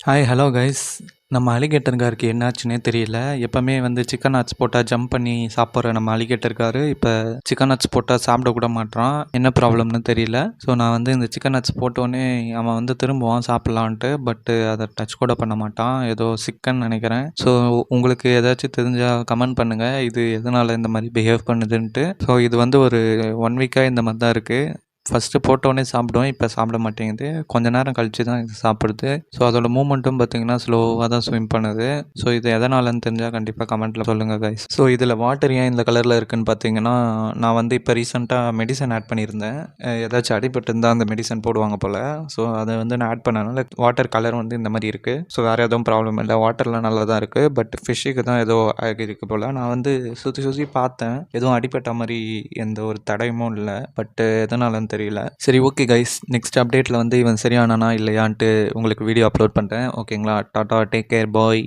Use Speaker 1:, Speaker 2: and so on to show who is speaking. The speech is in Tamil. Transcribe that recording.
Speaker 1: Hi hello guys. நம்ம அலிகேட்டர் காருக்கு என்னாச்சுன்னே தெரியல. எப்போவுமே வந்து சிக்கன் நட்ஸ் போட்டால் ஜம்ப் பண்ணி சாப்பிட்ற நம்ம அலிகேட்டர் காரு இப்போ சிக்கன் நட்ஸ் போட்டால் சாப்பிட கூட மாட்றான். என்ன ப்ராப்ளம்னு தெரியல. ஸோ நான் வந்து இந்த சிக்கன் நட்ஸ் போட்டோன்னே அவன் வந்து திரும்புவான் சாப்பிட்லான்ட்டு. பட்டு அதை டச் கூட பண்ண மாட்டான். ஏதோ சிக்கன் நினைக்கிறேன். ஸோ உங்களுக்கு ஏதாச்சும் தெரிஞ்சால் கமெண்ட் பண்ணுங்கள், இது எதனால் இந்த மாதிரி பிஹேவ் பண்ணுதுன்ட்டு. ஸோ இது வந்து ஒரு 1 வீக்காக இந்த மாதிரி தான் இருக்குது. ஃபஸ்ட்டு போட்டோன்னே சாப்பிடுவேன், இப்போ சாப்பிட மாட்டேங்குது. கொஞ்ச நேரம் கழிச்சு தான் இது சாப்பிடுது. ஸோ அதோட மூவ்மெண்ட்டும் பார்த்தீங்கன்னா ஸ்லோவாக தான் ஸ்விம் பண்ணுது. ஸோ இது எதனாலன்னு தெரிஞ்சால் கண்டிப்பாக கமெண்ட்டில் சொல்லுங்கள் கைஸ். ஸோ இதில் வாட்டர் ஏன் இந்த கலரில் இருக்குன்னு பார்த்தீங்கன்னா, நான் வந்து இப்போ ரீசெண்டாக மெடிசன் ஆட் பண்ணியிருந்தேன். ஏதாச்சும் அடிபட்டு இருந்தால் அந்த மெடிசன் போடுவாங்க போல். ஸோ அதை வந்து நான் ஆட் பண்ணனால வாட்டர் கலர் வந்து இந்த மாதிரி இருக்குது. ஸோ வேறு எதுவும் ப்ராப்ளம் இல்லை, வாட்டர்லாம் நல்லா தான் இருக்குது. பட் ஃபிஷ்ஷுக்கு தான் ஏதோ ஆகியிருக்கு போல். நான் வந்து சுற்றி சுற்றி பார்த்தேன், எதுவும் அடிபட்ட மாதிரி எந்த ஒரு தடயமும் இல்லை. பட் எதனாலன்னு தெரியல. சரி, ஓகே கைஸ், நெக்ஸ்ட் அப்டேட்டில் வந்து இவன் சரியானானா இல்லையான்ட்டு உங்களுக்கு வீடியோ அப்லோட் பண்ணுறேன். ஓகேங்களா? டாட்டா, டேக் கேர், பாய்.